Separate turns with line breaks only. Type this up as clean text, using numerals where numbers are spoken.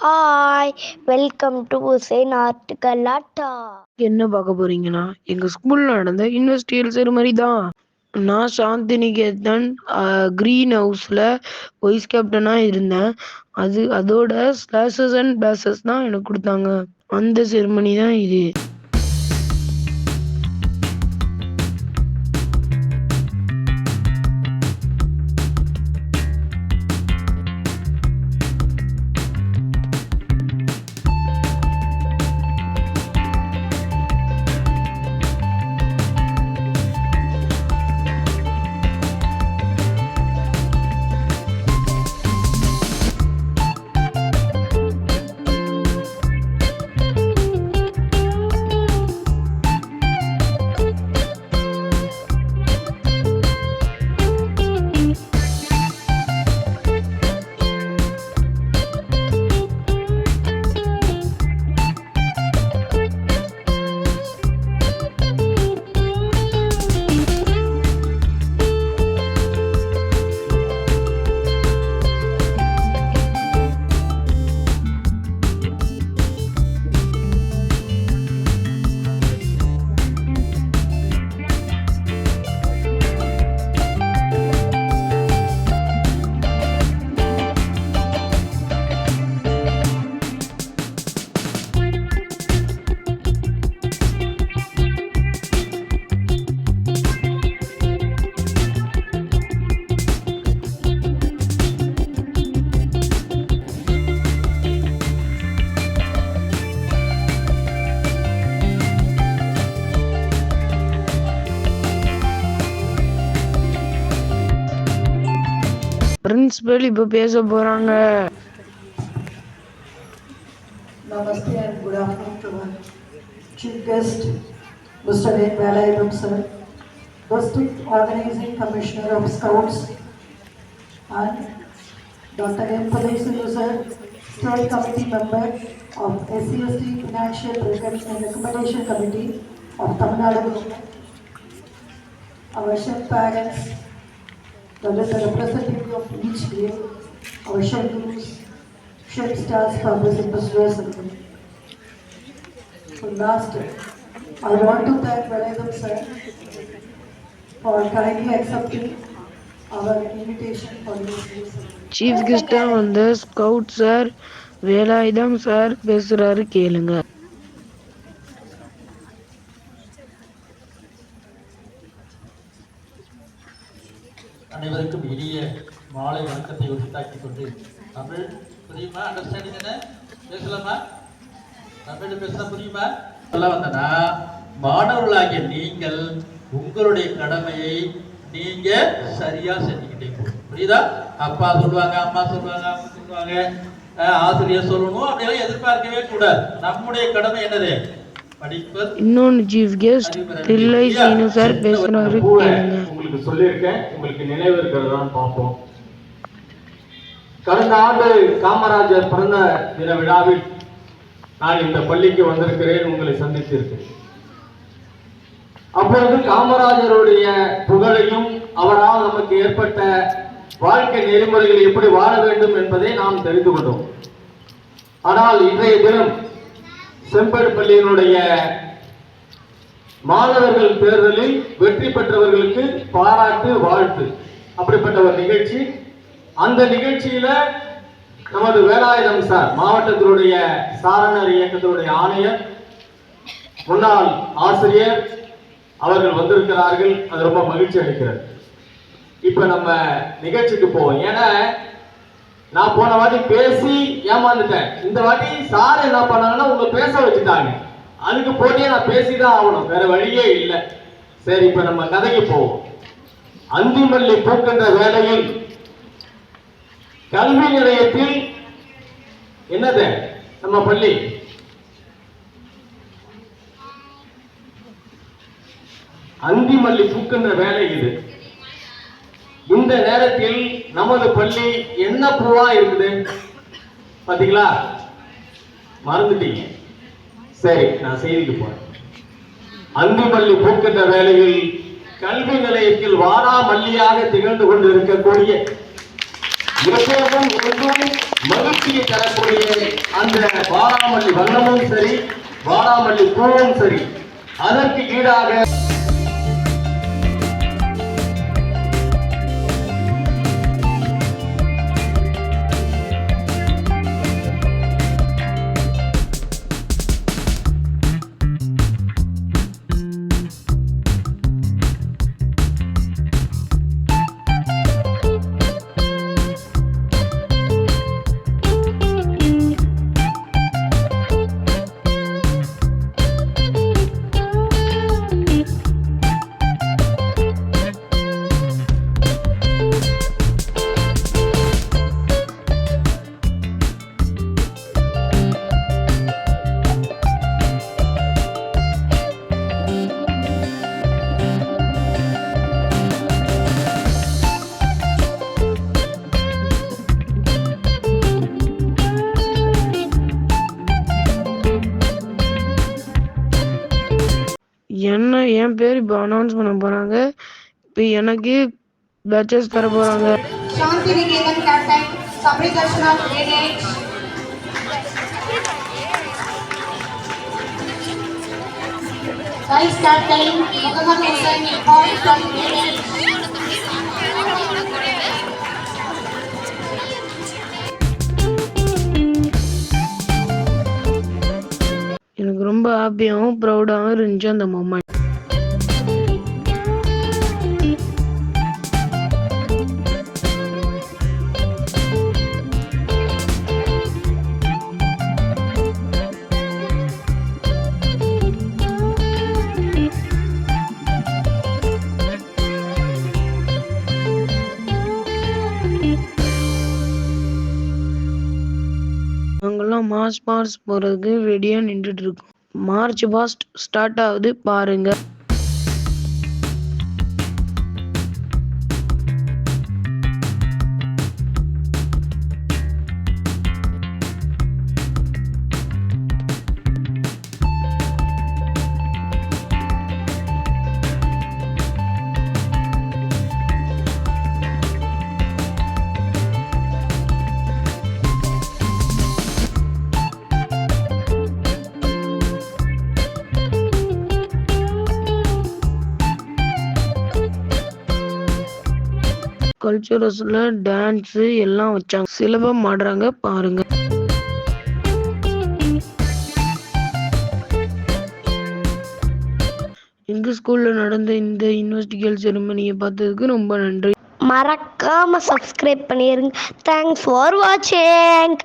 Hi, welcome to Hussain ஆர்ட்டுகலாட்டா.
என்ன பார்க்க போறீங்கன்னா, எங்க ஸ்கூல்ல நடந்த இண்டஸ்ட்ரியல் செரிமனி தான். நான் சாந்திநிகேதன் கிரீன் ஹவுஸ்ல வைஸ் கேப்டனா இருந்தேன். அதோட ஸ்லாஷஸ் அண்ட் பேசஸ் தான் எனக்கு கொடுத்தாங்க. அந்த செரிமனி தான் இது. பிரின்சிபல் இப்ப பேச போறாங்க.
Namaste and good afternoon to our Chief Guest, Mr. N. Velayudham sir, District Organizing Commissioner of Scouts, and Dr. M. Padesulu sir, State Committee Member of SC/ST Financial Recommendation Committee of Tamil Nadu, our chef parents, the representative of each grade, our chef gurus, chef stars, fathers, ambassadors, and so last, I want to thank Velayudham sir for kindly accepting our invitation for this ceremony.
Chief கெஸ்டா வந்த scout sir Velayutham sir பேசுறாரு, கேளுங்க.
அனைவருக்கும் இனிய மாலை வணக்கத்தை உரித்தாக்கிக் கொண்டு, தமிழ் புரியுமா? அண்டர்ஸ்டாண்டிங் என்ன பேசலாமா? தமிழ் பேச புரியுமா? சொல்ல வந்தனா, மாணவர்களாகிய நீங்கள் உங்களுடைய கடமையை நீங்க சரியா செஞ்சுக்கிட்டே போகணும். புரியுதா? அப்பா சொல்லுவாங்க, அம்மா சொல்லுவாங்க, அம்மா சொல்லுவாங்க, ஆசிரியர் சொல்லணும் அப்படியெல்லாம் எதிர்பார்க்கவே கூடாது. நம்முடைய கடமை என்னது?
இன்னொன்னு chief guest Thillai Seenu sir பேசுறாரு, கேளுங்க.
உங்களுக்கு சொல்லியிருக்கேன், உங்களுக்கு நினைவு இருக்கிறதான் பார்ப்போம். கடந்த ஆண்டு காமராஜர் பிறந்த தின விழாவில் நான் இந்த பள்ளிக்கு வந்திருக்கிறேன், உங்களை சந்தித்திருக்கிறேன். அப்பொழுது காமராஜருடைய புகழையும் அவரால் நமக்கு ஏற்பட்ட வாழ்க்கை நெறிமுறைகளை எப்படி வாழ வேண்டும் என்பதை நாம் தெரிந்து கொண்டோம். ஆனால் இன்றைய தினம் செம்பேடு பள்ளியினுடைய மாணவர்கள் தேர்தலில் வெற்றி பெற்றவர்களுக்கு பாராட்டு வாழ்த்து, அப்படிப்பட்ட ஒரு நிகழ்ச்சி. அந்த நிகழ்ச்சியில நமது வேலாயுதம் சார், மாவட்டத்தினுடைய சாரணர் இயக்கத்தினுடைய ஆணையர், முன்னாள் ஆசிரியர் அவர்கள் வந்திருக்கிறார்கள். அது ரொம்ப மகிழ்ச்சி அளிக்கிறது. இப்ப நம்ம நிகழ்ச்சிக்கு போவோம். ஏன்னா நான் போன வாட்டி பேசி ஏமாந்துட்டேன். இந்த வாட்டி சார் என்ன பண்ணாங்கன்னா உங்களை பேச வச்சுட்டாங்க. அதுக்கு போட்டியே நான் பேசிதான் ஆகணும், வேற வழியே இல்லை. சரி, இப்ப நம்ம கதைக்கு போவோம். அந்திமல்லி பூக்கின்ற வேளையில் கல்வி நிலையத்தில் என்னது நம்ம பள்ளி அந்திமல்லி பூக்கின்ற வேலை இது. இந்த நேரத்தில் நமது பள்ளி என்ன பூவா இருக்குது பாத்தீங்களா? மறந்துட்டீங்க. சரி, நான் செய்திக்கு போறேன். அந்திமல்லி பூக்கின்ற வேளையில் கல்வி நிலையத்தில் வாரா மல்லியாக திகழ்ந்து கொண்டு இருக்கக்கூடிய எப்போதும் மகிழ்ச்சியை தரக்கூடிய அந்த வாடாமல்லி வண்ணமும் சரி, வாடாமல்லி பூவும் சரி, அதற்கு ஈடாக
என் பேர் இப்போ அனௌன்ஸ் பண்ண போறாங்க. இப்போ எனக்கு பேச்சஸ் தர போறாங்க.
Shanti Niketan captain Sabari Darshana grade 8 vice captain Mohammed Hussain boy from grade
8. எனக்கு ரொம்ப ஹாப்பியாகவும் ப்ரௌடாகவும் இருந்துச்சு அந்த மொமெண்ட். நாங்கெல்லாம் மார்ச் போறதுக்கு ரெடியா நின்றுட்டு இருக்கோம். மார்ச் பாஸ்ட் ஸ்டார்ட் ஆகுது பாருங்க. கல்ச்சுரல்ஸ்ல டான்ஸ் எல்லாம் வச்சாங்க. சிலபம் ஆடுறாங்க பாருங்க. எங்க ஸ்கூல்ல நடந்த இந்த யூனிவர்சிட்டி செரிமனியை பார்த்ததுக்கு ரொம்ப நன்றி.
மறக்காம சப்ஸ்கிரைப் பண்ணிருங்க. தேங்க்ஸ் ஃபார் வாட்சிங்.